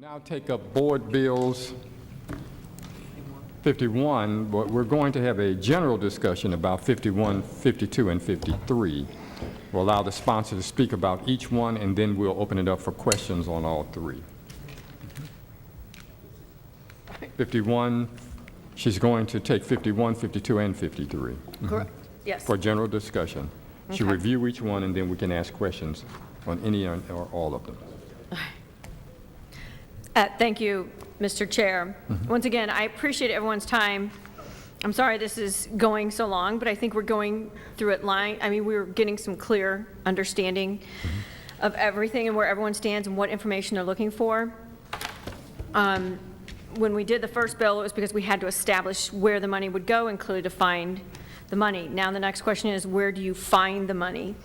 Now take up Board Bills 51, but we're going to have a general discussion about 51, 52, and 53. We'll allow the sponsor to speak about each one, and then we'll open it up for questions on all three. 51, she's going to take 51, 52, and 53 Correct. Yes. for general discussion. She'll Okay. review each one, and then we can ask questions on any or all of them. Thank you, Mr. Chair. Once again, I appreciate everyone's time. I'm sorry this is going so long, but I think we're going through it we're getting some clear understanding of everything and where everyone stands and what information they're looking for. When we did the first bill, it was because we had to establish where the money would go and clearly define the money. Now the next question is, where do you find the money?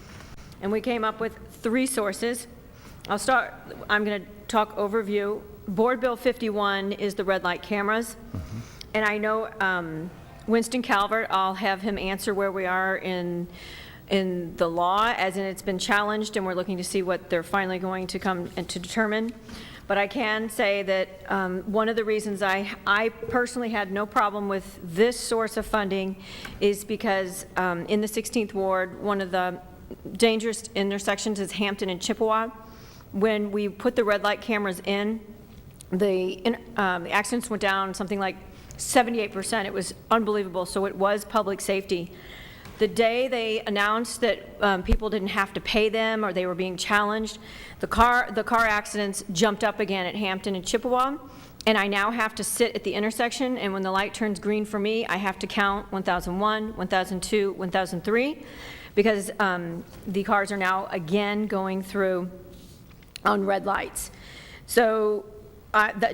And we came up with three sources. I'm going to talk overview. Board Bill 51 is the red light cameras. And I know Winston Calvert, I'll have him answer where we are in the law, as in it's been challenged, and we're looking to see what they're finally going to come and to determine. But I can say that one of the reasons I personally had no problem with this source of funding is because in the 16th Ward, one of the dangerous intersections is Hampton and Chippewa. When we put the red light cameras in, the accidents went down something like 78%. It was unbelievable. So it was public safety. The day they announced that people didn't have to pay them or they were being challenged, the car accidents jumped up again at Hampton and Chippewa. And I now have to sit at the intersection, and when the light turns green for me, I have to count 1001, 1002, 1003, because the cars are now again going through on red lights. So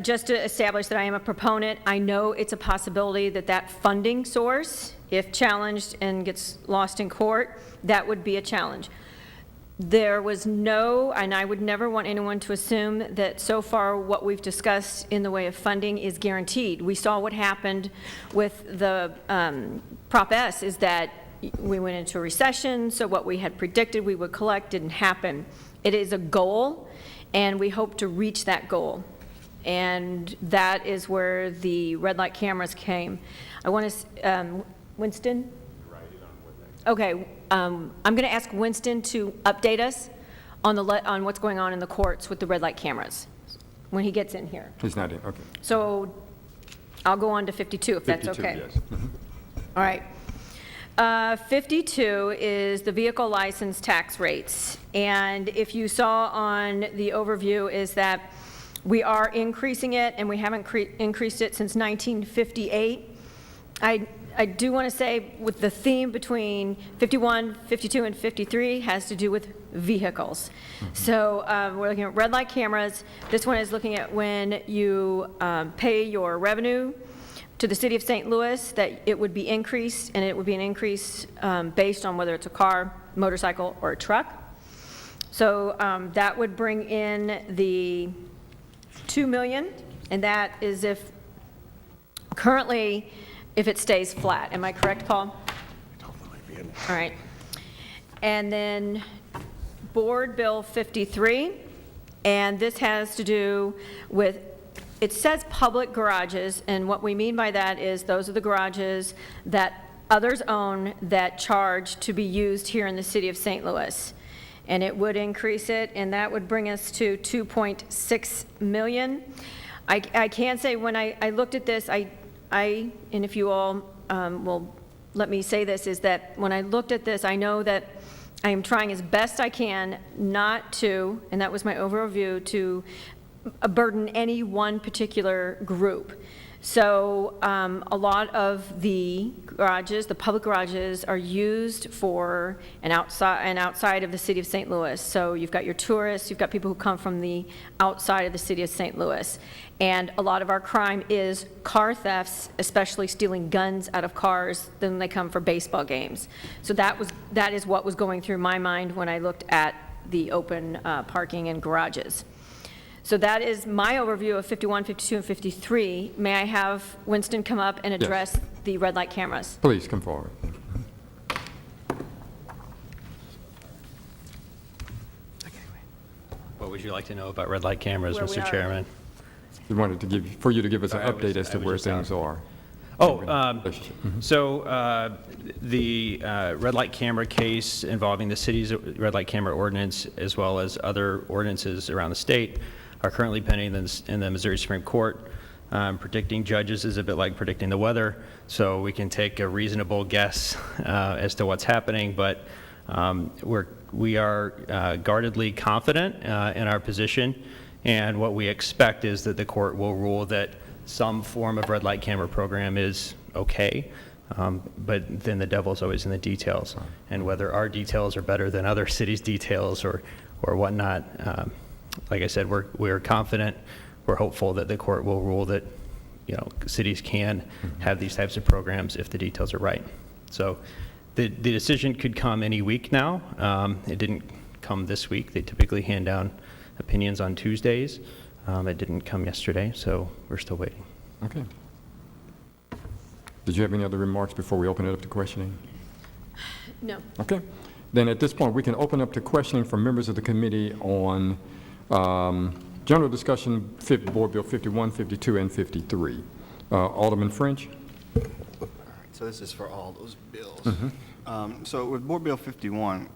just to establish that I am a proponent, I know it's a possibility that that funding source, if challenged and gets lost in court, that would be a challenge. There was no, and I would never want anyone to assume that so far what we've discussed in the way of funding is guaranteed. We saw what happened with the Prop S, is that we went into a recession, so what we had predicted we would collect didn't happen. It is a goal, and we hope to reach that goal. And that is where the red light cameras came. I want to, Winston? Okay, I'm going to ask Winston to update us on what's going on in the courts with the red light cameras when he gets in here. He's not in, okay. So I'll go on to 52 if that's 52, okay. yes. All right. 52 is the vehicle license tax rates. And if you saw on the overview is that we are increasing it, and we haven't increased it since 1958. I do want to say with the theme between 51, 52, and 53 has to do with vehicles. So we're looking at red light cameras. This one is looking at when you pay your revenue to the City of St. Louis, that it would be increased, and it would be an increase based on whether it's a car, motorcycle, or a truck. So that would bring in the $2 million, and that is if currently if it stays flat. Am I correct, Paul? All right. And then Board Bill 53, and this has to do with, it says public garages, and what we mean by that is those are the garages that others own that charge to be used here in the City of St. Louis. And it would increase it, and that would bring us to 2.6 million. I can say when I looked at this, and if you all will let me say this, is that when I looked at this, I know that I am trying as best I can not to, and that was my overview, to burden any one particular group. So a lot of the garages, the public garages, are used for and outside of the City of St. Louis. So you've got your tourists, you've got people who come from the outside of the City of St. Louis. And a lot of our crime is car thefts, especially stealing guns out of cars. Then they come for baseball games. So that is what was going through my mind when I looked at the open parking and garages. So that is my overview of 51, 52, and 53. May I have Winston come up and address the red light cameras? Please come forward. What would you like to know about red light cameras, Where we Mr. are. Chairman? We wanted to for you to give us an I was- update as to I was where just out. things are. Oh, Mhm. so the red light camera case involving the city's red light camera ordinance, as well as other ordinances around the state, are currently pending in the Missouri Supreme Court. Predicting judges is a bit like predicting the weather, so we can take a reasonable guess as to what's happening, but we are guardedly confident in our position, and what we expect is that the court will rule that some form of red light camera program is okay, but then the devil's always in the details, and whether our details are better than other cities' details or whatnot. Like I said, we're confident, we're hopeful that the court will rule that, you know, cities can have these types of programs if the details are right. So the decision could come any week now. It didn't come this week. They typically hand down opinions on Tuesdays. It didn't come yesterday, so we're still waiting. Okay. Did you have any other remarks before we open it up to questioning? No. Okay. Then at this point, we can open up to questioning from members of the committee on general discussion, Board Bill 51, 52, and 53. Alderman French? All right, so this is for all those bills. So with Board Bill 51,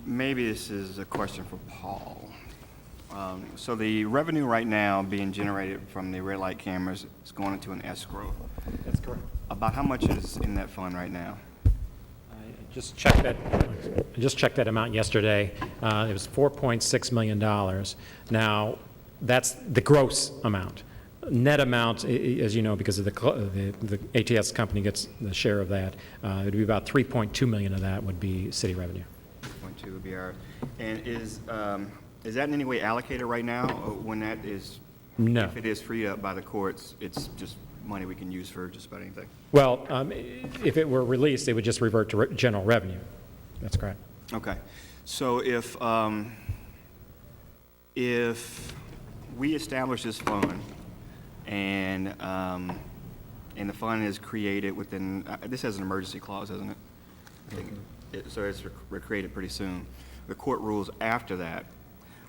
maybe this is a question for Paul. So the revenue right now being generated from the red light cameras is going into an escrow. That's correct. About how much is in that fund right now? I just checked that amount yesterday. It was $4.6 million. Now, that's the gross amount. Net amount, as you know, because of the ATS company gets the share of that, it would be about 3.2 million of that would be city revenue. 2.2 would be ours. And is that in any way allocated right now? Or when that is, No. if it is freed up by the courts, it's just money we can use for just about anything? Well, if it were released, it would just revert to general revenue. That's correct. Okay. So if we establish this fund and the fund is created within, this has an emergency clause, doesn't it? I think so it's created pretty soon. The court rules after that.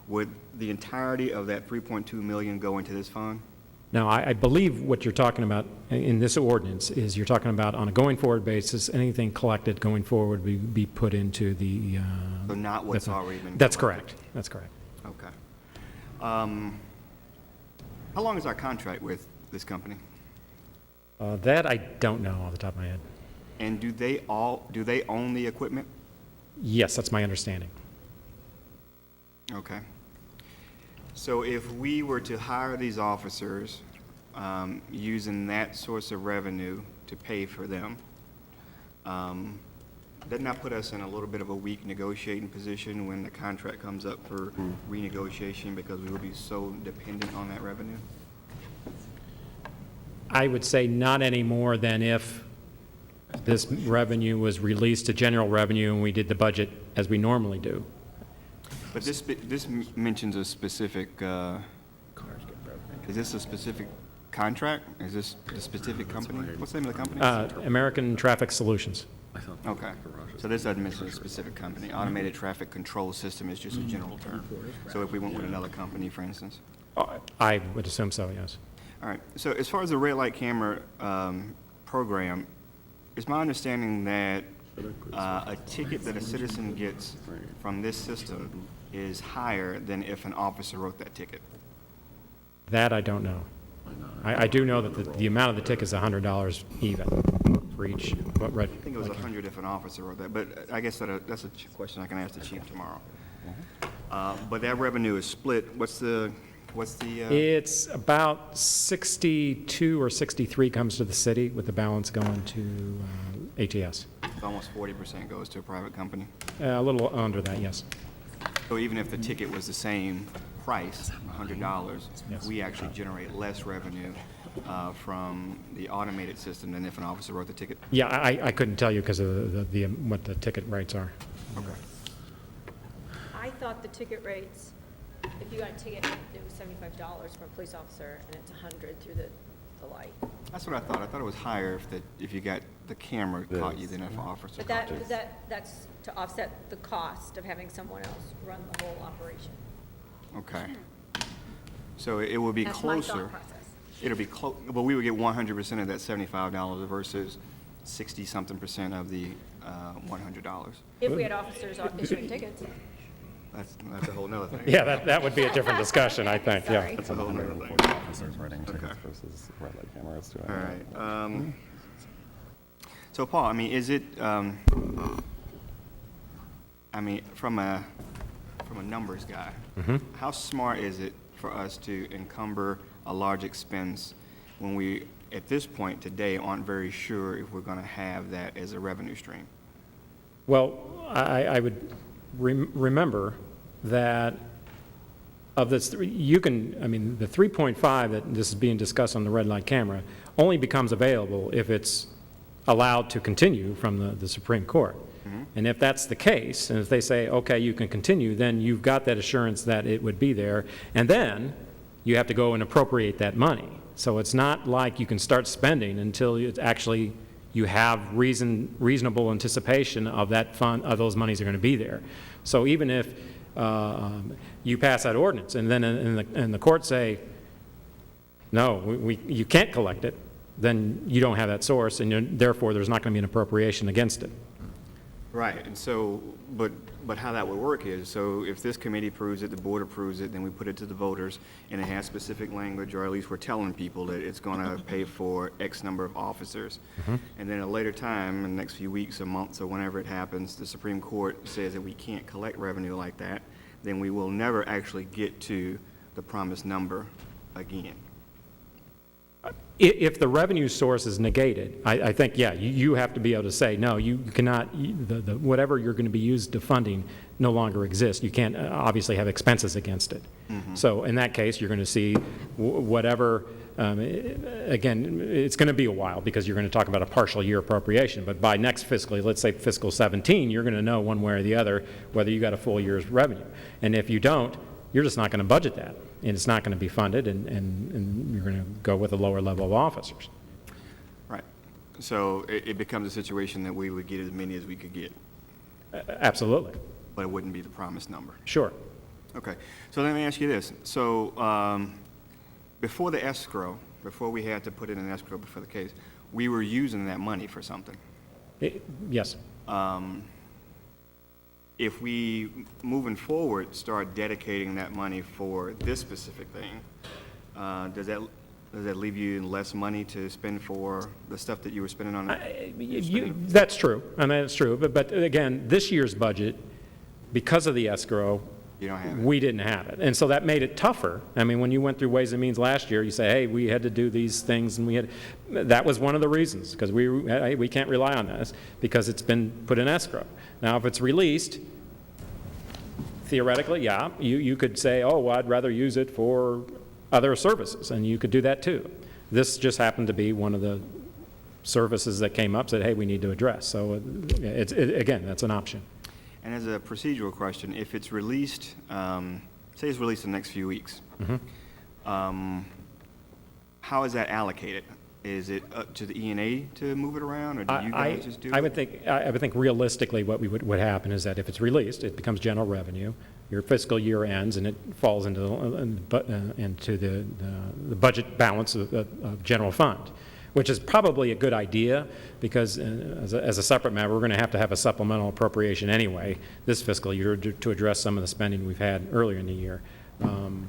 Would the entirety of that 3.2 million go into this fund? Now, I believe what you're talking about in this ordinance is you're talking about on a going forward basis, anything collected going forward would be put into the. So not what's already been. That's collected. correct. That's correct. Okay. How long is our contract with this company? That I don't know off the top of my head. And do they own the equipment? Yes, that's my understanding. Okay. So if we were to hire these officers using that source of revenue to pay for them, doesn't that put us in a little bit of a weak negotiating position when the contract comes up for renegotiation because we will be so dependent on that revenue? I would say not any more than if this revenue was released to general revenue and we did the budget as we normally do. But this mentions a specific, is this a specific contract? Is this the specific company? What's the name of the company? American Traffic Solutions. Okay, so this doesn't mention a specific company. Automated traffic control system is just a general term. So if we went with another company, for instance. I would assume so, yes. All right, so as far as the red light camera program, it's my understanding that a ticket that a citizen gets from this system is higher than if an officer wrote that ticket. That I don't know. I do know that the amount of the ticket is $100 even for each. I think it was 100 if an officer wrote that, but I guess that's a question I can ask the chief tomorrow. But that revenue is split. What's the? It's about 62 or 63 comes to the city, with the balance going to ATS. Almost 40% goes to a private company. A little under that, yes. So even if the ticket was the same price, $100, Yes. we actually generate less revenue from the automated system than if an officer wrote the ticket. Yeah, I couldn't tell you because of what the ticket rates are. Okay. I thought the ticket rates, if you got a ticket, it was $75 for a police officer, and it's $100 through the light. That's what I thought. I thought it was higher if you got the camera caught you than if an officer But caught you. that's to offset the cost of having someone else run the whole operation. Okay. So it will be That's my closer. thought process. It'll be close, but we would get 100% of that $75 versus 60-something% of the $100. If we had officers issuing tickets. That's a whole nother thing. Yeah, that would be a different discussion, I think, yeah. Sorry. That's a whole nother thing. Officers writing tickets versus red light cameras doing it. All right. So Paul, I mean, is it, I mean, from a numbers guy, how smart is it for us to encumber a large expense when we, at this point today, aren't very sure if we're going to have that as a revenue stream? Well, I would remember that of this, you can, I mean, the 3.5 that this is being discussed on the red light camera only becomes available if it's allowed to continue from the Supreme Court. And if that's the case, and if they say, okay, you can continue, then you've got that assurance that it would be there, and then you have to go and appropriate that money. So it's not like you can start spending until it's actually you have reasonable anticipation of that fund, of those monies are going to be there. So even if you pass that ordinance and then in the court say, no, you can't collect it, then you don't have that source, and therefore there's not going to be an appropriation against it. Right, and so, but how that would work is, so if this committee approves it, the board approves it, then we put it to the voters, and it has specific language, or at least we're telling people that it's going to pay for X number of officers. And then at a later time, in the next few weeks or months or whenever it happens, the Supreme Court says that we can't collect revenue like that, then we will never actually get to the promised number again. If the revenue source is negated, I think, yeah, you have to be able to say, no, you cannot, whatever you're going to be used to funding no longer exists. You can't obviously have expenses against it. So in that case, you're going to see whatever, again, it's going to be a while because you're going to talk about a partial year appropriation, but by next fiscal, let's say fiscal 17, you're going to know one way or the other whether you got a full year's revenue. And if you don't, you're just not going to budget that, and it's not going to be funded, and you're going to go with a lower level of officers. Right. So it becomes a situation that we would get as many as we could get, Absolutely. but it wouldn't be the promised number. Sure. Okay, so let me ask you this. So before the escrow, before we had to put in an escrow before the case, we were using that money for something. Yes. If we, moving forward, start dedicating that money for this specific thing, does that leave you less money to spend for the stuff that you were spending on? That's true, and that's true. But again, this year's budget, because of the escrow, You don't have it. we didn't have it. And so that made it tougher. I mean, when you went through Ways and Means last year, you say, hey, we had to do these things, and that was one of the reasons, because we can't rely on this, because it's been put in escrow. Now, if it's released, theoretically, yeah, you could say, oh, well, I'd rather use it for other services, and you could do that too. This just happened to be one of the services that came up, said, hey, we need to address. So, again, that's an option. And as a procedural question, if it's released, say it's released in the next few weeks, how is that allocated? Is it up to the E&A to move it around, or do you guys just do it? I would think realistically what would happen is that if it's released, it becomes general revenue. Your fiscal year ends, and it falls into the budget balance of general fund, which is probably a good idea, because as a separate matter, we're going to have a supplemental appropriation anyway this fiscal year to address some of the spending we've had earlier in the year. And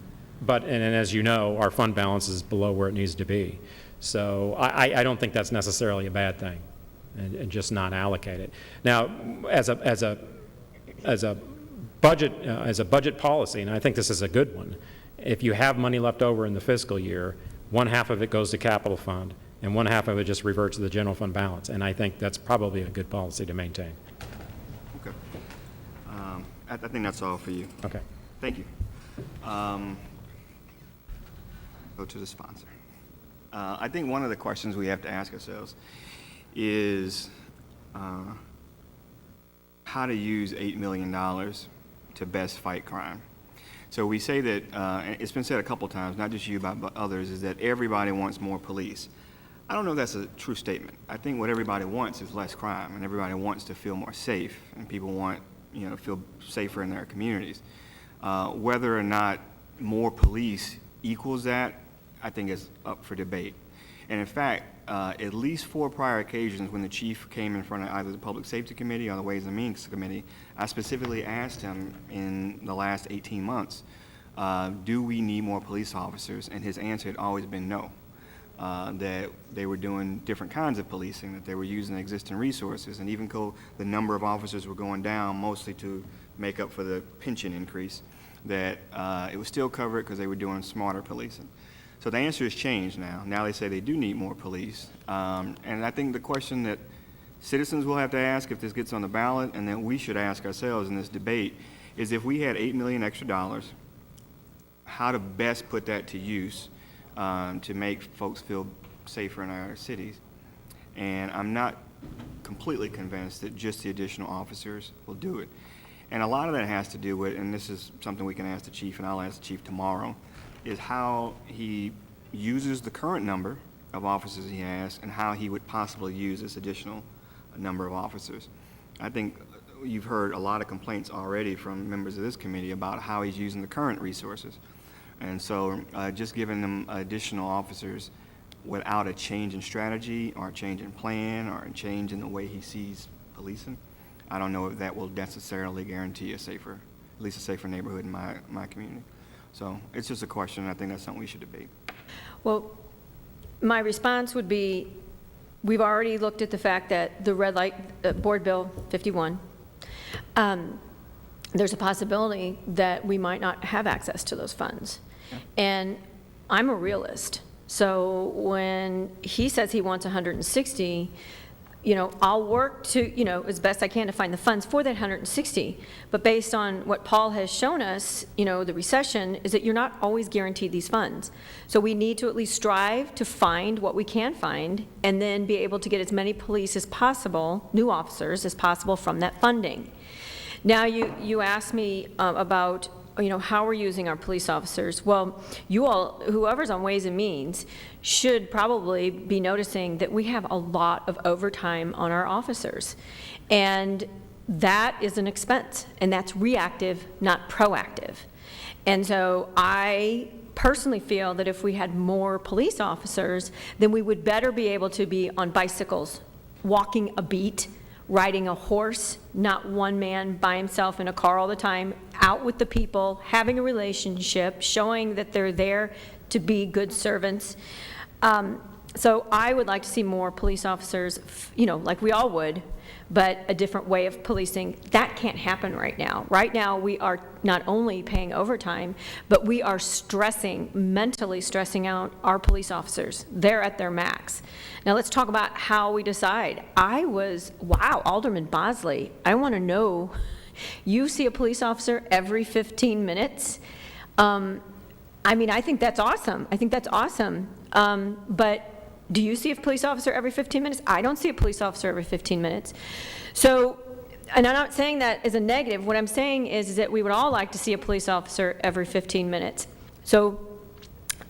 as you know, our fund balance is below where it needs to be. So I don't think that's necessarily a bad thing, and just not allocate it. Now, as a budget policy, and I think this is a good one, if you have money left over in the fiscal year, one half of it goes to capital fund, and one half of it just reverts to the general fund balance. And I think that's probably a good policy to maintain. Okay. I think that's all for you. Okay. Thank you. Go to the sponsor. I think one of the questions we have to ask ourselves is how to use $8 million to best fight crime. So we say that, and it's been said a couple times, not just you, but others, is that everybody wants more police. I don't know if that's a true statement. I think what everybody wants is less crime, and everybody wants to feel more safe, and people want, feel safer in their communities. Whether or not more police equals that, I think is up for debate. And in fact, at least 4 prior occasions when the chief came in front of either the Public Safety Committee or the Ways and Means Committee, I specifically asked him in the last 18 months, do we need more police officers? And his answer had always been no, that they were doing different kinds of policing, that they were using existing resources, and even though the number of officers were going down mostly to make up for the pension increase, that it was still covered because they were doing smarter policing. So the answer has changed now. Now they say they do need more police. And I think the question that citizens will have to ask if this gets on the ballot, and that we should ask ourselves in this debate, is if we had $8 million extra dollars, how to best put that to use to make folks feel safer in our cities. And I'm not completely convinced that just the additional officers will do it. And a lot of that has to do with, and this is something we can ask the chief, and I'll ask the chief tomorrow, is how he uses the current number of officers he has and how he would possibly use this additional number of officers. I think you've heard a lot of complaints already from members of this committee about how he's using the current resources. And so just giving them additional officers without a change in strategy or a change in plan or a change in the way he sees policing, I don't know if that will necessarily guarantee at least a safer neighborhood in my community. So it's just a question. I think that's something we should debate. Well, my response would be, we've already looked at the fact that the red light, Board Bill 51, there's a possibility that we might not have access to those funds. And I'm a realist. So when he says he wants 160, I'll work to, as best I can to find the funds for that 160. But based on what Paul has shown us, the recession, is that you're not always guaranteed these funds. So we need to at least strive to find what we can find and then be able to get as many police as possible, new officers as possible from that funding. Now, you asked me about, how we're using our police officers. Well, you all, whoever's on Ways and Means, should probably be noticing that we have a lot of overtime on our officers. And that is an expense, and that's reactive, not proactive. And so I personally feel that if we had more police officers, then we would better be able to be on bicycles, walking a beat, riding a horse, not one man by himself in a car all the time, out with the people, having a relationship, showing that they're there to be good servants. So I would like to see more police officers, like we all would, but a different way of policing. That can't happen right now. Right now, we are not only paying overtime, but we are mentally stressing out our police officers. They're at their max. Now let's talk about how we decide. Wow, Alderman Bosley, I want to know, you see a police officer every 15 minutes? I think that's awesome. But do you see a police officer every 15 minutes? I don't see a police officer every 15 minutes. So, and I'm not saying that as a negative. What I'm saying is that we would all like to see a police officer every 15 minutes. So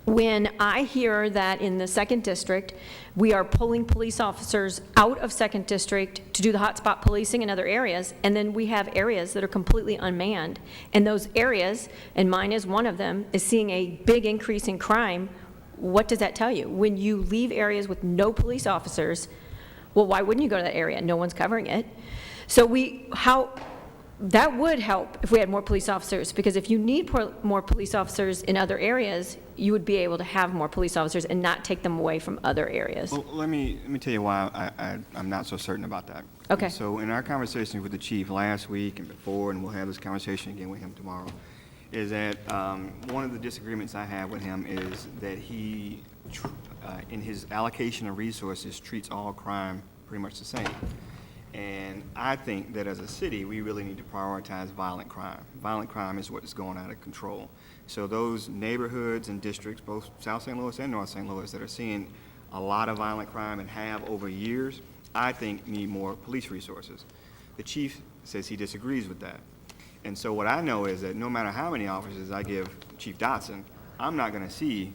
when I hear that in the 2nd District, we are pulling police officers out of 2nd District to do the hotspot policing in other areas, and then we have areas that are completely unmanned. And those areas, and mine is one of them, is seeing a big increase in crime. What does that tell you? When you leave areas with no police officers, well, why wouldn't you go to that area? No one's covering it. So that would help if we had more police officers, because if you need more police officers in other areas, you would be able to have more police officers and not take them away from other areas. Well, let me tell you why I'm not so certain about that. Okay. So in our conversation with the chief last week and before, and we'll have this conversation again with him tomorrow, is that one of the disagreements I have with him is that he, in his allocation of resources, treats all crime pretty much the same. And I think that as a city, we really need to prioritize violent crime. Violent crime is what is going out of control. So those neighborhoods and districts, both South St. Louis and North St. Louis, that are seeing a lot of violent crime and have over years, I think need more police resources. The chief says he disagrees with that. And so what I know is that no matter how many officers I give Chief Dotson, I'm not going to see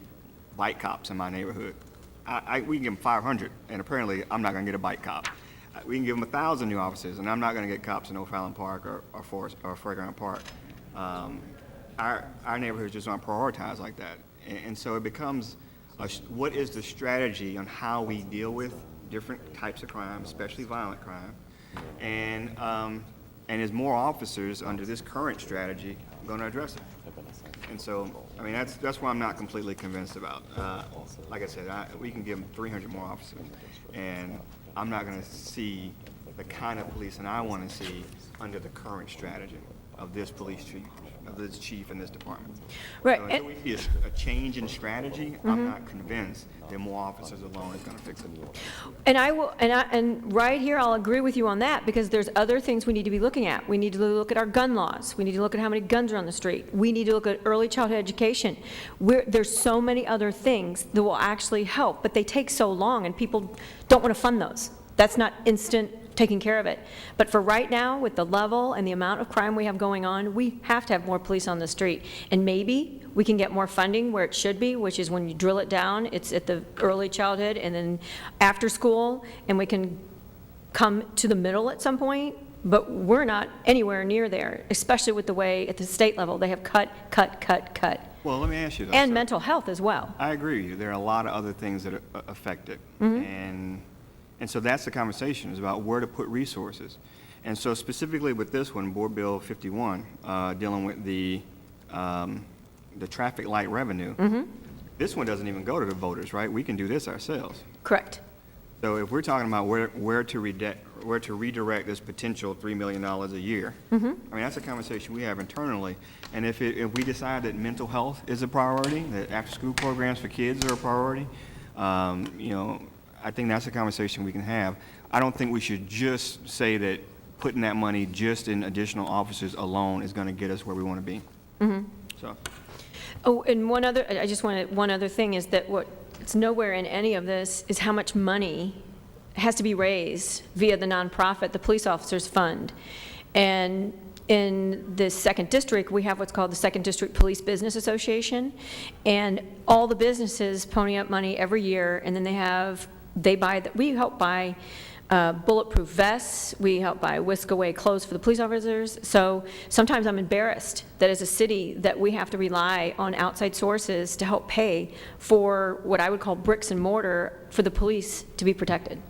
bike cops in my neighborhood. We can give them 500, and apparently I'm not going to get a bike cop. We can give them 1,000 new officers, and I'm not going to get cops in O'Fallon Park or Fairground Park. Our neighborhoods just aren't prioritized like that. And so it becomes, what is the strategy on how we deal with different types of crime, especially violent crime? And is more officers under this current strategy going to address it? And so, I mean, that's why I'm not completely convinced about. Like I said, we can give them 300 more officers, and I'm not going to see the kind of policing I want to see under the current strategy of this police chief, of this chief in this department. Right, So until we see a change in strategy, I'm not convinced that more officers alone is going to fix it. And and right here, I'll agree with you on that, because there's other things we need to be looking at. We need to look at our gun laws. We need to look at how many guns are on the street. We need to look at early childhood education. There's so many other things that will actually help, but they take so long, and people don't want to fund those. That's not instant taking care of it. But for right now, with the level and the amount of crime we have going on, we have to have more police on the street. And maybe we can get more funding where it should be, which is when you drill it down, it's at the early childhood and then after school, and we can come to the middle at some point. But we're not anywhere near there, especially with the way at the state level they have cut. Well, let me ask you, though, And sir. mental health as well. I agree with you. There are a lot of other things that affect it. And so that's the conversation, is about where to put resources. And so specifically with this one, Board Bill 51, dealing with the traffic light revenue, this one doesn't even go to the voters, right? We can do this ourselves. Correct. So if we're talking about where to redirect this potential $3 million a year, I mean, that's a conversation we have internally. And if we decide that mental health is a priority, that after-school programs for kids are a priority, I think that's a conversation we can have. I don't think we should just say that putting that money just in additional officers alone is going to get us where we want to be. So. Oh, and one other thing is that it's nowhere in any of this is how much money has to be raised via the nonprofit, the Police Officers Fund. And in the 2nd District, we have what's called the 2nd District Police Business Association. And all the businesses pony up money every year, and then we help buy bulletproof vests, we help buy whisk-away clothes for the police officers. So sometimes I'm embarrassed that as a city that we have to rely on outside sources to help pay for what I would call bricks and mortar for the police to be protected.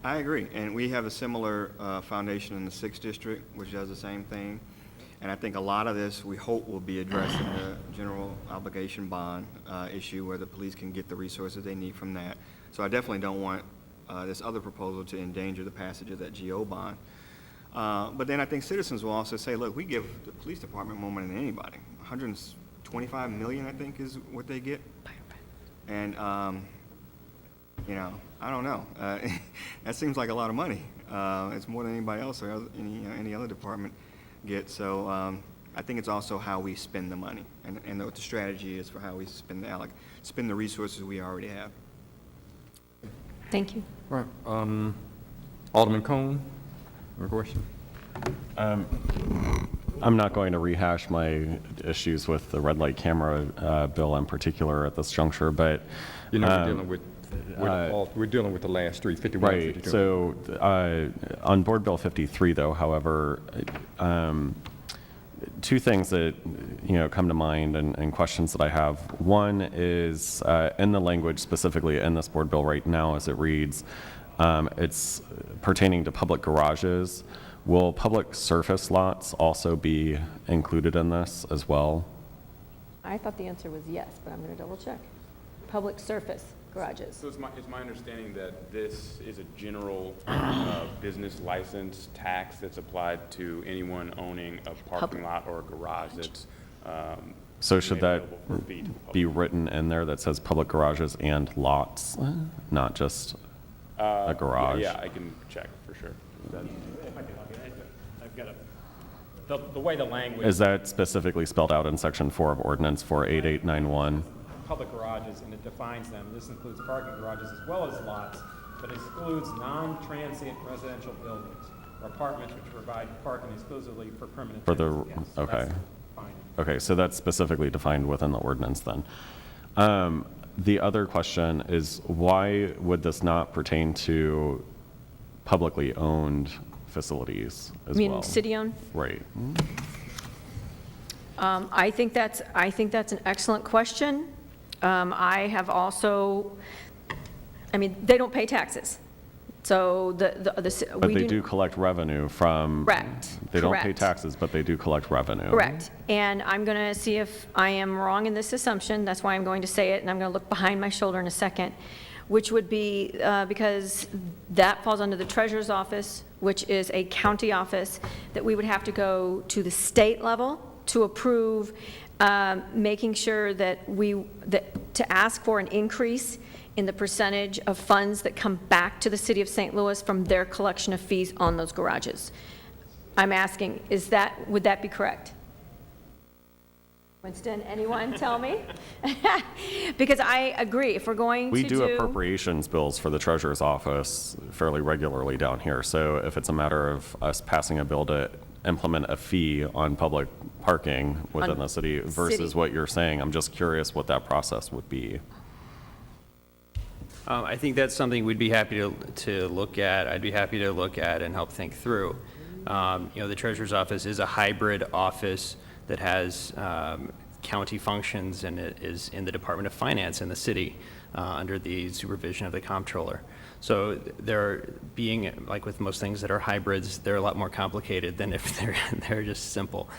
I agree, and we have a similar foundation in the 6th District, which does the same thing. And I think a lot of this, we hope, will be addressed in the general obligation bond issue, where the police can get the resources they need from that. So I definitely don't want this other proposal to endanger the passage of that GO bond. But then I think citizens will also say, look, we give the police department more money than anybody. $125 million, I think, is what they get. And, I don't know. That seems like a lot of money. It's more than anybody else or any other department gets. So I think it's also how we spend the money and what the strategy is for how we spend the resources we already have. Thank you. All right. Alderman Cone, your question? I'm not going to rehash my issues with the red light camera bill in particular at this juncture, but we're dealing with the last three, 51, right. 52. So on Board Bill 53, though, however, two things that come to mind and questions that I have. One is in the language specifically in this board bill right now, as it reads, it's pertaining to public garages. Will public surface lots also be included in this as well? I thought the answer was yes, but I'm going to double check. Public surface garages. So it's my understanding that this is a general business license tax that's applied to anyone owning a parking lot or a garage that's So should that available for fee to the public. be written in there that says public garages and lots, not just a garage? Yeah, I can check for sure. I've got the way the language. Is that specifically spelled out in Section 4 of Ordinance 48891? Public garages, and it defines them. This includes parking garages as well as lots, but excludes non-transient residential buildings or apartments which provide parking exclusively for permanent For the, tenants. Yes, so okay. that's defined. Okay, so that's specifically defined within the ordinance then. The other question is, why would this not pertain to publicly owned facilities as well? You mean city-owned? Right. I think that's an excellent question. I have also, I mean, they don't pay taxes. So But they do collect revenue from. Correct. They don't pay Correct. taxes, but they do collect revenue. Correct. And I'm going to see if I am wrong in this assumption. That's why I'm going to say it, and I'm going to look behind my shoulder in a second, which would be, because that falls under the treasurer's office, which is a county office, that we would have to go to the state level to approve, making sure that to ask for an increase in the percentage of funds that come back to the city of St. Louis from their collection of fees on those garages. I'm asking, would that be correct? Winston, anyone tell me? Because I agree, if we're going to We do appropriations bills for the treasurer's office fairly regularly down here. So if it's a matter of us passing a bill to implement a fee on public parking within the city versus what you're saying, I'm just curious what that process would be. I think that's something we'd be happy to look at. I'd be happy to look at and help think through. The treasurer's office is a hybrid office that has county functions, and it is in the Department of Finance in the city under the supervision of the comptroller. So they're being, like with most things that are hybrids, they're a lot more complicated than if they're just simple.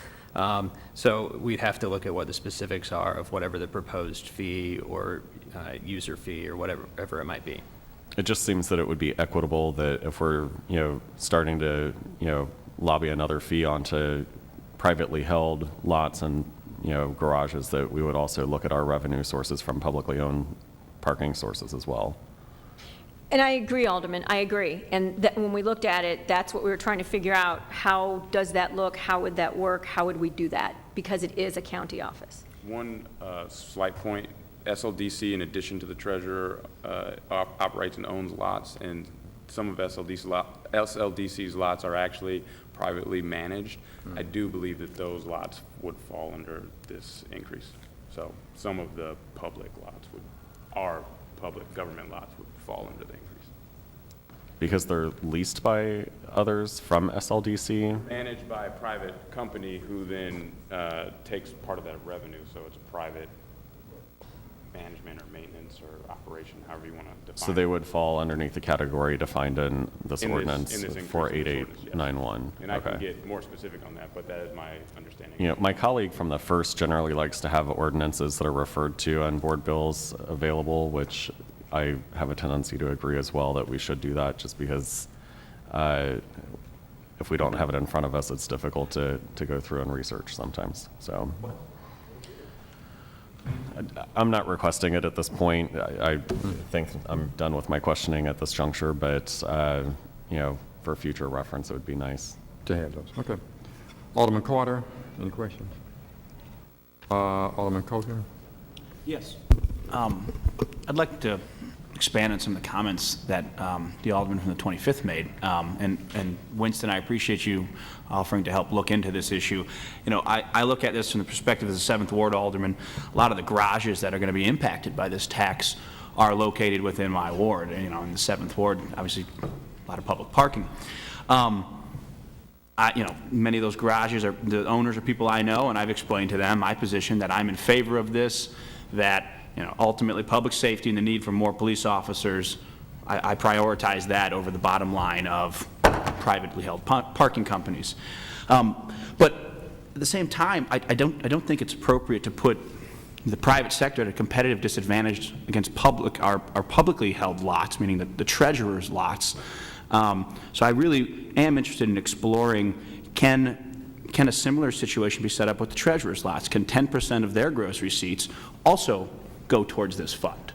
So we'd have to look at what the specifics are of whatever the proposed fee or user fee or whatever it might be. It just seems that it would be equitable that if we're, starting to, lobby another fee onto privately held lots and, garages, that we would also look at our revenue sources from publicly owned parking sources as well. And I agree, Alderman, I agree. And when we looked at it, that's what we were trying to figure out. How does that look? How would that work? How would we do that? Because it is a county office. One slight point, SLDC, in addition to the treasurer, operates and owns lots, and some of SLDC's lots are actually privately managed. I do believe that those lots would fall under this increase. So some of the public lots our public government lots would fall under the increase. Because they're leased by others from SLDC? Managed by a private company who then takes part of that revenue, so it's a private management or maintenance or operation, however you want to define it. So they would fall underneath the category defined in this ordinance, in this increase in this 48891. ordinance, yes. And I can get more specific on that, but that is my understanding. My colleague from the first generally likes to have ordinances that are referred to on board bills available, which I have a tendency to agree as well that we should do that, just because if we don't have it in front of us, it's difficult to go through and research sometimes. So I'm not requesting it at this point. I think I'm done with my questioning at this juncture, but for future reference, it would be nice to have those. Okay. Alderman Carter, any questions? Alderman Coulter? Yes. I'd like to expand on some of the comments that the alderman from the 25th made. And Winston, I appreciate you offering to help look into this issue. I look at this from the perspective as a 7th Ward alderman. A lot of the garages that are going to be impacted by this tax are located within my ward. In the 7th Ward, obviously, a lot of public parking. Many of those garages the owners are people I know, and I've explained to them my position that I'm in favor of this, that ultimately public safety and the need for more police officers, I prioritize that over the bottom line of privately held parking companies. But at the same time, I don't think it's appropriate to put the private sector at a competitive disadvantage against our publicly held lots, meaning the treasurer's lots. So I really am interested in exploring, can a similar situation be set up with the treasurer's lots? Can 10% of their gross receipts also go towards this fund?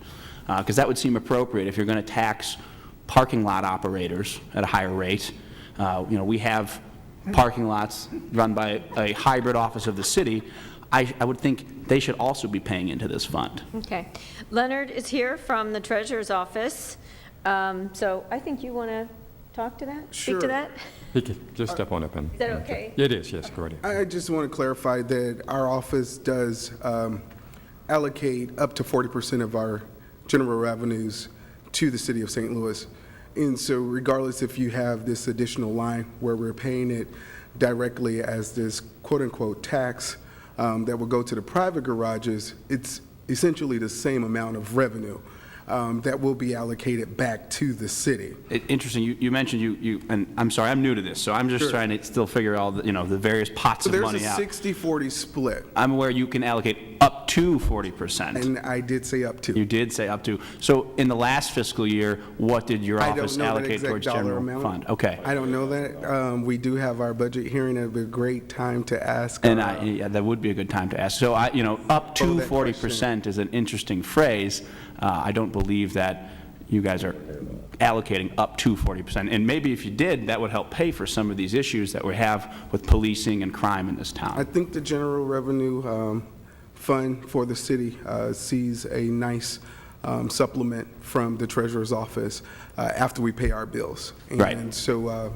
Because that would seem appropriate if you're going to tax parking lot operators at a higher rate. We have parking lots run by a hybrid office of the city. I would think they should also be paying into this fund. Okay. Leonard is here from the treasurer's office. So I think you want to talk to that? Speak to that? He could just step on up and. Is that okay? It is, yes, go ahead. I just want to clarify that our office does allocate up to 40% of our general revenues to the city of St. Louis. And so regardless if you have this additional line where we're paying it directly as this quote-unquote tax that will go to the private garages, it's essentially the same amount of revenue that will be allocated back to the city. Interesting, you mentioned and I'm sorry, I'm new to this, so I'm just trying to still figure all the, the various pots So of money there's out. a 60-40 split, I'm aware you can allocate up to 40%. and I did say up to. You did say up to. So in the last fiscal year, what did your I don't office know that allocate exact towards dollar general amount. fund? Okay. I don't know that. We do have our budget hearing. It'd be a great time to ask. And yeah, that would be a good time to ask. So up to that 40% is an interesting phrase. I don't believe that you guys are allocating up to 40%. And maybe if you did, that would help pay for some of these issues that we have with policing and crime in this I town. think the general revenue fund for the city sees a nice supplement from the treasurer's office after we pay our bills. Right. And so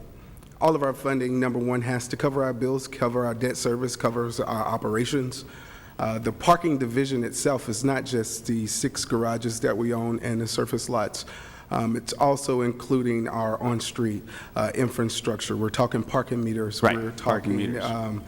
all of our funding, number one, has to cover our bills, cover our debt service, covers our operations. The parking division itself is not just the 6 garages that we own and the surface lots. It's also including our on-street infrastructure. We're talking parking meters. Right, We're parking talking, meters.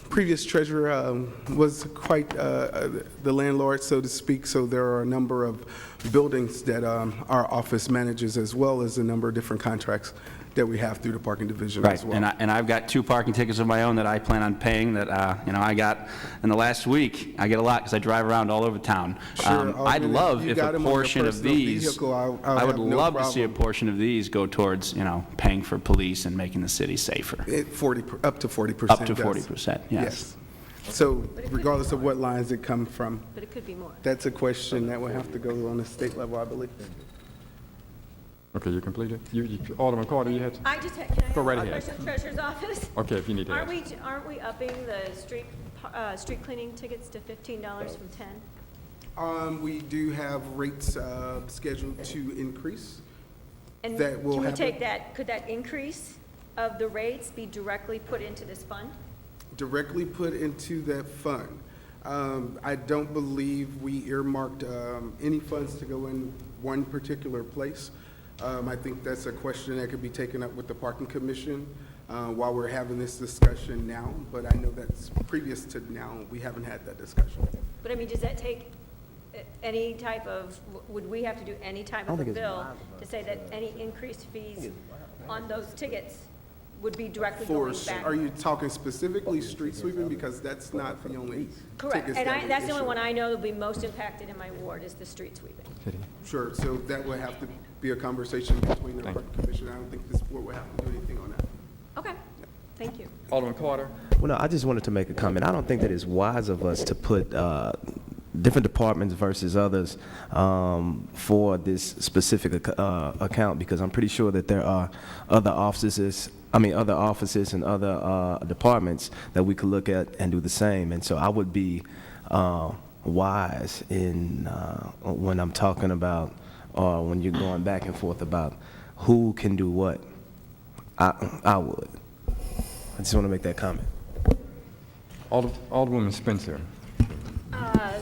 Previous treasurer was quite the landlord, so to speak, so there are a number of buildings that our office manages, as well as a number of different contracts that we have through the parking division Right, as well. and I've got 2 parking tickets of my own that I plan on paying that, I got in the last week. I get a lot because I drive around all over town. Sure, I'd Alderman, love you if got a 'em on your portion of personal these, vehicle, I'll I would have no love to see a problem. portion of these go towards, paying for police and making the city safer. Up to 40%. Up to does. 40%, yes. So regardless of what lines it come from, But it could be more. that's a question that will have to go on the state level, I believe. Okay, you completed? Alderman Carter, you had, I just, can I Go right ask a ahead. question, Treasurer's Office? okay, if you need to ask. Aren't we upping the street cleaning tickets to $15 from 10? We do have rates scheduled to increase. And That will can we happen. take that, could that increase of the rates be directly put into this fund? Directly put into that fund. I don't believe we earmarked any funds to go in one particular place. I think that's a question that could be taken up with the Parking Commission while we're having this discussion now, but I know that's previous to now, we haven't had that discussion. But I mean, does that take any type of, would we have to do any type of a bill to say that any increased fees on those tickets would be directly going back? Are you talking specifically street sweeping? Because that's not the only Correct, tickets and that we that's the only issue. one I know that will be most impacted in my ward is the street sweeping. Sure, so that would have to be a conversation between the Parking Commission. I don't think this board would have to do anything on that. Okay, thank you. Alderman Carter? Well, no, I just wanted to make a comment. I don't think that it's wise of us to put different departments versus others for this specific account, because I'm pretty sure that there are other offices and other departments that we could look at and do the same. And so I would be wise in when I'm talking about, or when you're going back and forth about who can do what. I would. I just want to make that comment. Alderwoman Spencer?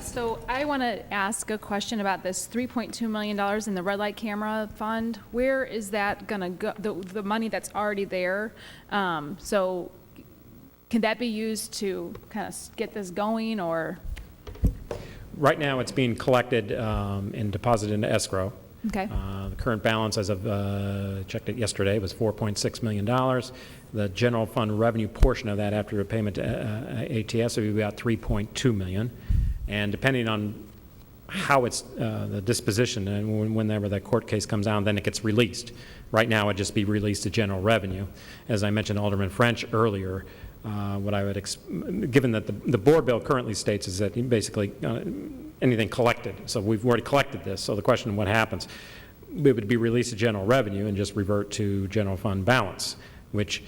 So I want to ask a question about this $3.2 million in the red light camera fund. Where is that going to go, the money that's already there? So can that be used to kind of get this going, or? Right now, it's being collected and deposited into escrow. Okay. The current balance, as of, checked it yesterday, was $4.6 million. The general fund revenue portion of that after a payment to ATS would be about $3.2 million. And depending on how it's, the disposition, and whenever that court case comes out, then it gets released. Right now, it'd just be released to general revenue. As I mentioned to Alderman French earlier, what I would, given that the board bill currently states is that basically anything collected, so we've already collected this, so the question, what happens? It would be released to general revenue and just revert to general fund balance, which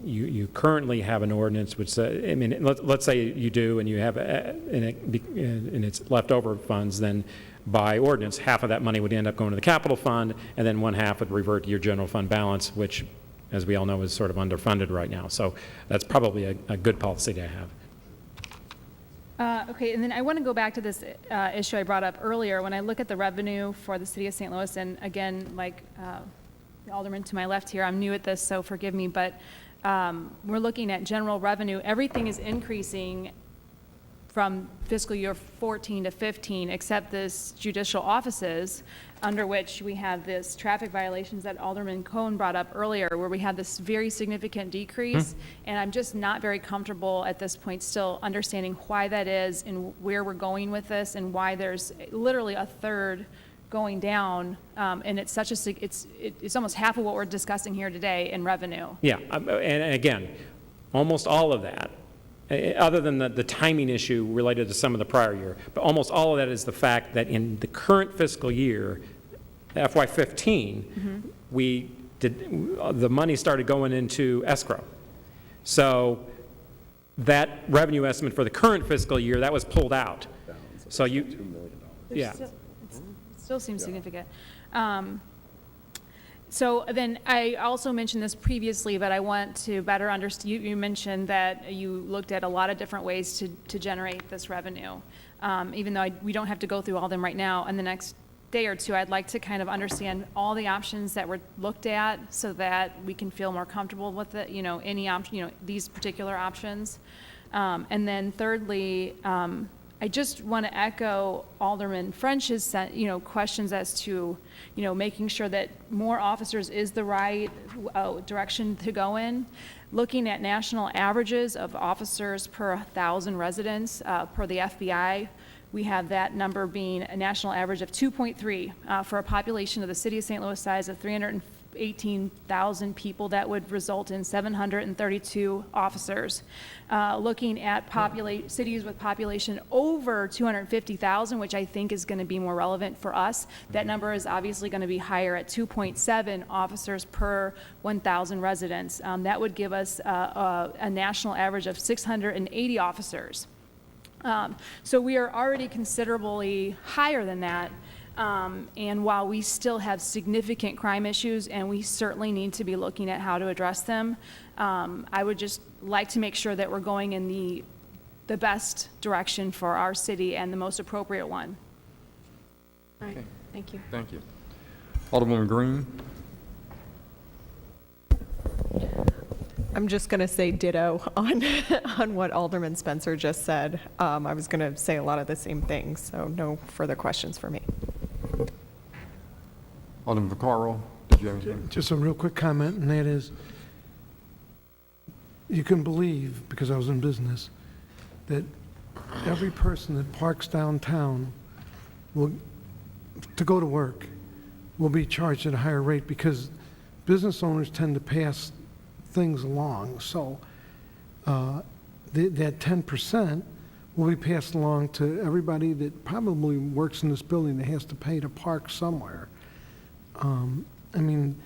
you currently have an ordinance which says, I mean, let's say you do and you have, and it's leftover funds, then by ordinance, half of that money would end up going to the capital fund, and then one half would revert to your general fund balance, which, as we all know, is sort of underfunded right now. So that's probably a good policy to have. Okay, and then I want to go back to this issue I brought up earlier. When I look at the revenue for the city of St. Louis, and again, like the alderman to my left here, I'm new at this, so forgive me, but we're looking at general revenue. Everything is increasing from fiscal year 14 to 15, except this judicial offices, under which we have this traffic violations that Alderman Cohn brought up earlier, where we had this very significant decrease. And I'm just not very comfortable at this point still understanding why that is and where we're going with this and why there's literally a third going down. And it's such a, it's almost half of what we're discussing here today in revenue. Yeah, and again, almost all of that, other than the timing issue related to some of the prior year, but almost all of that is the fact that in the current fiscal year, FY15, the money started going into escrow. So that revenue estimate for the current fiscal year, that was pulled out. So yeah. It still seems significant. So then I also mentioned this previously, but I want to better understand. You mentioned that you looked at a lot of different ways to generate this revenue. Even though we don't have to go through all of them right now, in the next day or two, I'd like to kind of understand all the options that were looked at so that we can feel more comfortable with it, any option, these particular options. And then thirdly, I just want to echo Alderman French's, questions as to, making sure that more officers is the right direction to go in. Looking at national averages of officers per 1,000 residents per the FBI, we have that number being a national average of 2.3 for a population of the city of St. Louis size of 318,000 people. That would result in 732 officers. Looking at cities with population over 250,000, which I think is going to be more relevant for us, that number is obviously going to be higher at 2.7 officers per 1,000 residents. That would give us a national average of 680 officers. So we are already considerably higher than that. And while we still have significant crime issues and we certainly need to be looking at how to address them, I would just like to make sure that we're going in the best direction for our city and the most appropriate one. All right, thank you. Thank you. Alderwoman Green? I'm just going to say ditto on what Alderman Spencer just said. I was going to say a lot of the same things, so no further questions for me. Alderman Vaccaro, did you have anything? Just a real quick comment, and that is, you can believe, because I was in business, that every person that parks downtown to go to work will be charged at a higher rate because business owners tend to pass things along. So that 10% will be passed along to everybody that probably works in this building that has to pay to park somewhere. I mean,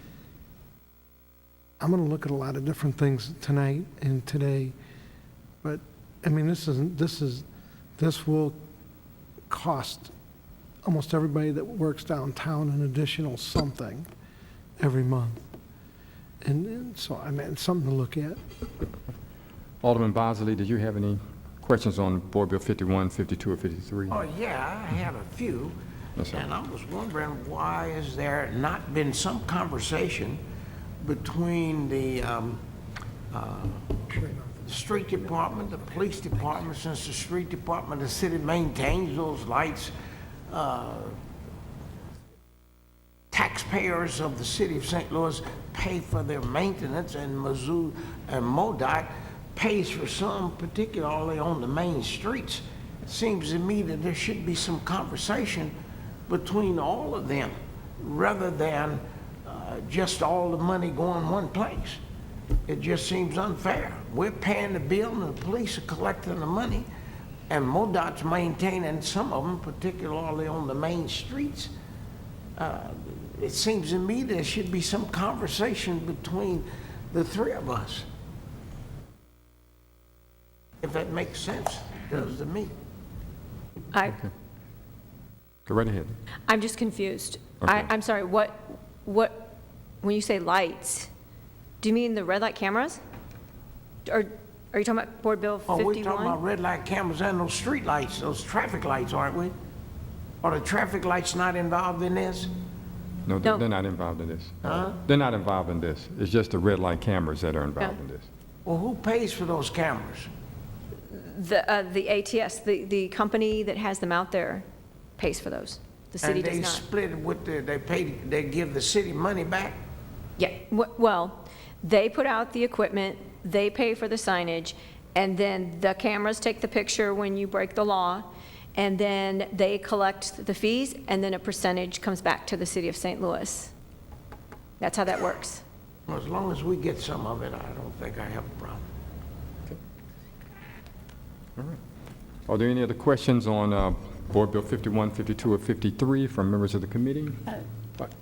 I'm going to look at a lot of different things tonight and today, but I mean, this will cost almost everybody that works downtown an additional something every month. And so, I mean, it's something to look at. Alderman Bosley, did you have any questions on Board Bill 51, 52, or 53? Oh, yeah, I have a few. Yes, sir. And I was wondering, why has there not been some conversation between the street department, the police department, since the street department, the city maintains those lights, taxpayers of the city of St. Louis pay for their maintenance, and Mizzou and MoDOT pays for some, particularly on the main streets. It seems to me that there should be some conversation between all of them rather than just all the money going one place. It just seems unfair. We're paying the bill and the police are collecting the money, and MoDOT's maintaining some of them, particularly on the main streets. It seems to me there should be some conversation between the three of us. If that makes sense, it does to me. Go right ahead. I'm just confused. Okay. I'm sorry, what, when you say lights, do you mean the red light cameras? Or are you talking about Board Bill 51? Oh, we're talking about red light cameras and those street lights, those traffic lights, aren't we? Are the traffic lights not involved in this? No, No. they're not involved in this. Huh? They're not involved in this. It's just the red light cameras that are involved in this. Well, who pays for those cameras? The ATS, the company that has them out there pays for those. The city And does they not. split it with they give the city money back? Yeah, well, they put out the equipment, they pay for the signage, and then the cameras take the picture when you break the law, and then they collect the fees, and then a percentage comes back to the city of St. Louis. That's how that works. Well, as long as we get some of it, I don't think I have a problem. Are there any other questions on Board Bill 51, 52, or 53 from members of the committee?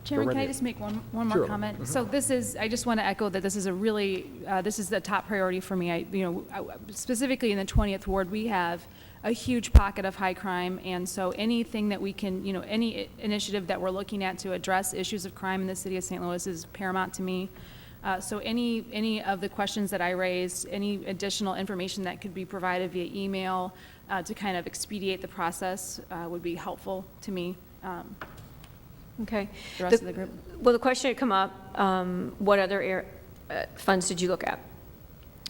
Chairman, can I just make one more Sure. comment? So this is, I just want to echo that this is a really, this is the top priority for me. Specifically in the 20th Ward, we have a huge pocket of high crime, and so anything that we can, any initiative that we're looking at to address issues of crime in the city of St. Louis is paramount to me. So any of the questions that I raised, any additional information that could be provided via email to kind of expedite the process would be helpful to me. Okay. The rest of the group. Well, the question had come up, what other funds did you look at?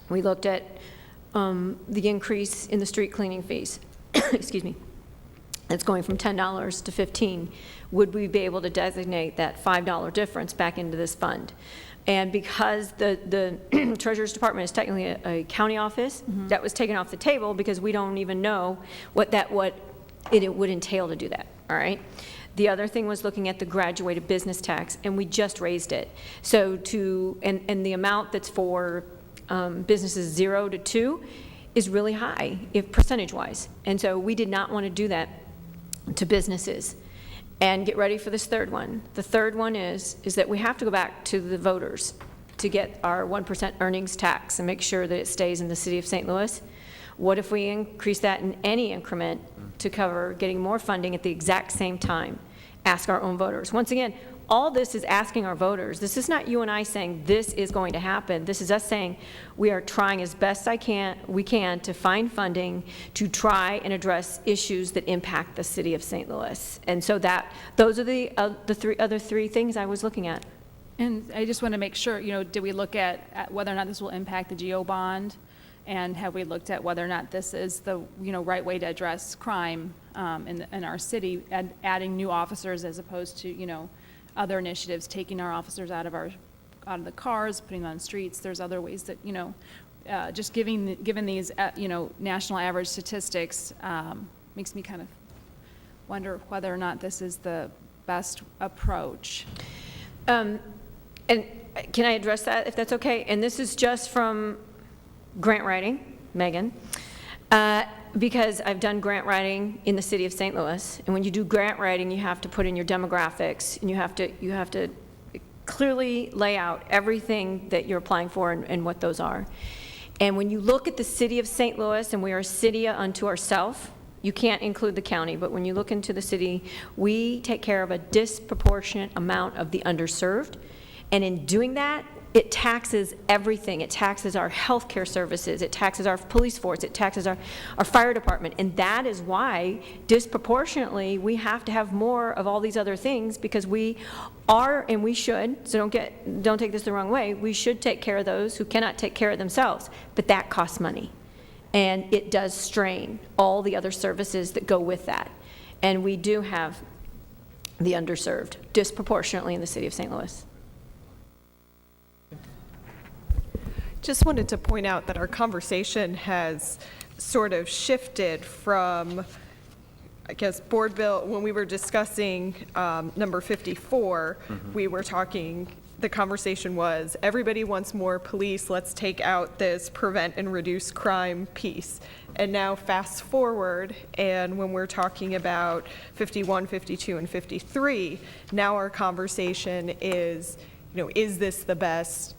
We looked at the increase in the street cleaning fees. Excuse me. It's going from $10 to $15. Would we be able to designate that $5 difference back into this fund? And because the Treasurer's Department is technically a county office, that was taken off the table because we don't even know what it would entail to do that, all right? The other thing was looking at the graduated business tax, and we just raised it. So and the amount that's for businesses 0 to 2 is really high, if percentage-wise. And so we did not want to do that to businesses. And get ready for this third one. The third one is that we have to go back to the voters to get our 1% earnings tax and make sure that it stays in the city of St. Louis. What if we increase that in any increment to cover getting more funding at the exact same time? Ask our own voters. Once again, all this is asking our voters. This is not you and I saying this is going to happen. This is us saying we are trying as best we can to find funding to try and address issues that impact the city of St. Louis. And so those are the other three things I was looking at. And I just want to make sure, did we look at whether or not this will impact the GO bond? And have we looked at whether or not this is the, right way to address crime in our city, adding new officers as opposed to, other initiatives, taking our officers out of the cars, putting them on streets. There's other ways that, just given these, national average statistics makes me kind of wonder whether or not this is the best approach. And can I address that, if that's okay? And this is just from grant writing, Megan, because I've done grant writing in the city of St. Louis. And when you do grant writing, you have to put in your demographics, and you have to clearly lay out everything that you're applying for and what those are. And when you look at the city of St. Louis, and we are a city unto ourselves, you can't include the county, but when you look into the city, we take care of a disproportionate amount of the underserved. And in doing that, it taxes everything. It taxes our healthcare services. It taxes our police force. It taxes our fire department. And that is why, disproportionately, we have to have more of all these other things, because we are, and we should, so don't take this the wrong way, we should take care of those who cannot take care of themselves. But that costs money. And it does strain all the other services that go with that. And we do have the underserved disproportionately in the city of St. Louis. Just wanted to point out that our conversation has sort of shifted from, I guess, board bill, when we were discussing number 54, we were talking, the conversation was, everybody wants more police, let's take out this prevent and reduce crime piece. And now fast forward, and when we're talking about 51, 52, and 53, now our conversation is, is this the best,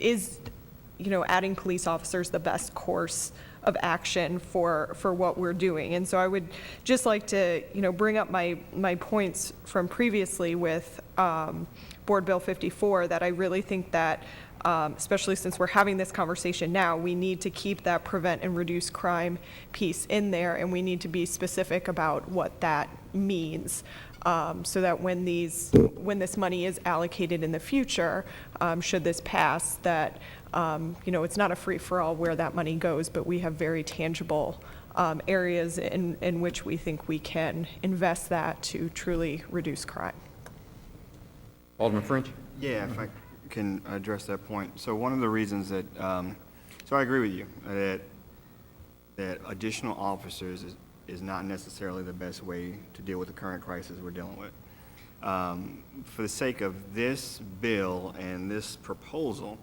adding police officers the best course of action for what we're doing. And so I would just like to, bring up my points from previously with Board Bill 54, that I really think that, especially since we're having this conversation now, we need to keep that prevent and reduce crime piece in there, and we need to be specific about what that means. So that when this money is allocated in the future, should this pass, that it's not a free-for-all where that money goes, but we have very tangible areas in which we think we can invest that to truly reduce crime. Alderman French? Yeah, if I can address that point. So one of the reasons that, so I agree with you, that additional officers is not necessarily the best way to deal with the current crisis we're dealing with. For the sake of this bill and this proposal,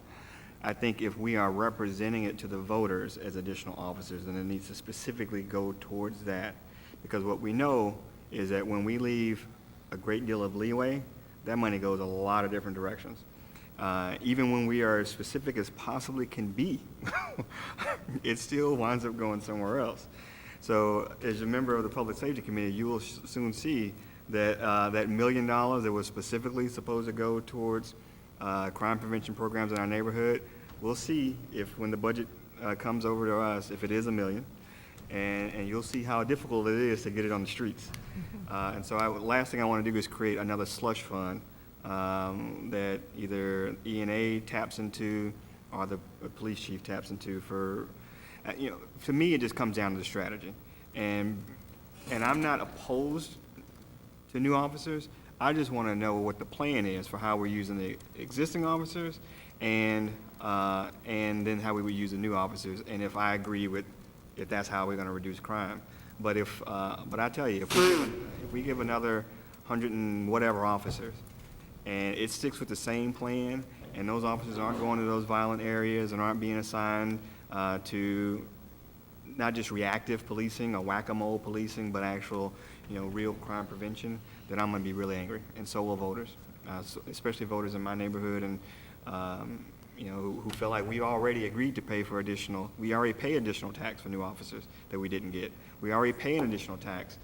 I think if we are representing it to the voters as additional officers, then it needs to specifically go towards that. Because what we know is that when we leave a great deal of leeway, that money goes a lot of different directions. Even when we are as specific as possibly can be, it still winds up going somewhere else. So as a member of the Public Safety Committee, you will soon see that that $1 million that was specifically supposed to go towards crime prevention programs in our neighborhood, we'll see if when the budget comes over to us, if it is $1 million, and you'll see how difficult it is to get it on the streets. And so last thing I want to do is create another slush fund that either E&A taps into or the police chief taps into for, to me, it just comes down to the strategy. And I'm not opposed to new officers. I just want to know what the plan is for how we're using the existing officers and then how we would use the new officers, and if I agree with if that's how we're going to reduce crime. But but I tell you, if we give another 100 and whatever officers, and it sticks with the same plan, and those officers aren't going to those violent areas and aren't being assigned to not just reactive policing or whack-a-mole policing, but actual, real crime prevention, then I'm going to be really angry, and so will voters, especially voters in my neighborhood, and who feel like we already agreed to pay for we already pay additional tax for new officers that we didn't get. We already pay an additional tax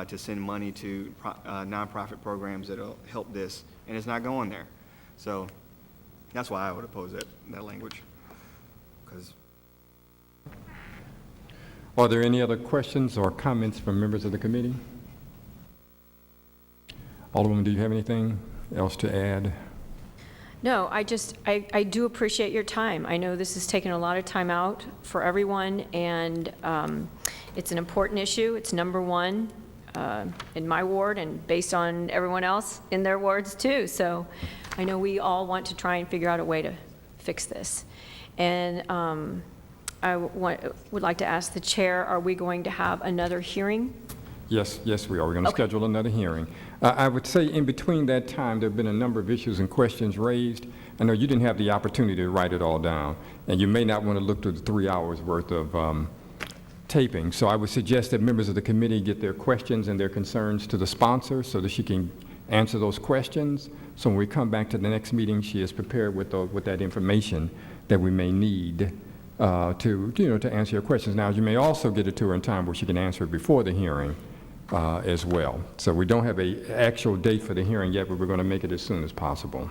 to send money to nonprofit programs that'll help this, and it's not going there. So that's why I would oppose that language. Are there any other questions or comments from members of the committee? Alderwoman, do you have anything else to add? No, I do appreciate your time. I know this has taken a lot of time out for everyone, and it's an important issue. It's number one in my ward and based on everyone else in their wards too. So I know we all want to try and figure out a way to fix this. And I would like to ask the chair, are we going to have another hearing? Yes, we are. We're going to schedule another hearing. I would say in between that time, there have been a number of issues and questions raised. I know you didn't have the opportunity to write it all down, and you may not want to look through the 3 hours worth of taping. So I would suggest that members of the committee get their questions and their concerns to the sponsor so that she can answer those questions. So when we come back to the next meeting, she is prepared with that information that we may need to answer your questions. Now, you may also get it to her in time where she can answer it before the hearing as well. So we don't have an actual date for the hearing yet, but we're going to make it as soon as possible.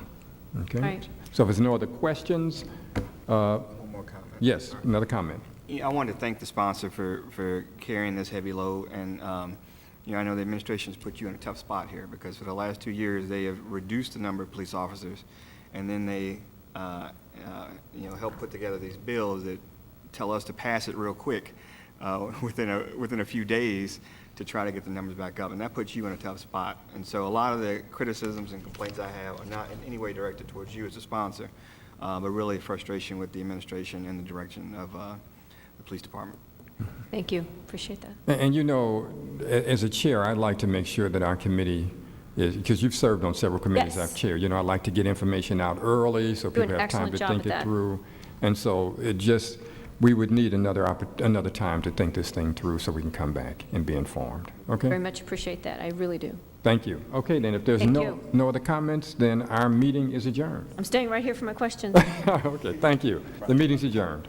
Okay? Right. So if there's no other questions, One more comment. yes, another comment. I wanted to thank the sponsor for carrying this heavy load, and I know the administration's put you in a tough spot here because for the last 2 years they have reduced the number of police officers, and then they help put together these bills that tell us to pass it real quick within a few days to try to get the numbers back up, and that puts you in a tough spot. And so a lot of the criticisms and complaints I have are not in any way directed towards you as a sponsor, but really frustration with the administration and the direction of the police department. Thank you. Appreciate that. And as a chair, I'd like to make sure that our committee is, because you've served on several committees Yes. I've chaired, I'd like to get information out early so Do an people have time excellent to job think at it that. through. And so we would need another time to think this thing through so we can come back and be informed. Okay? Very much appreciate that. I really do. Thank you. Okay, then if there's Thank you. no other comments, then our meeting is adjourned. I'm staying right here for my questions. Okay, thank you. The meeting's adjourned.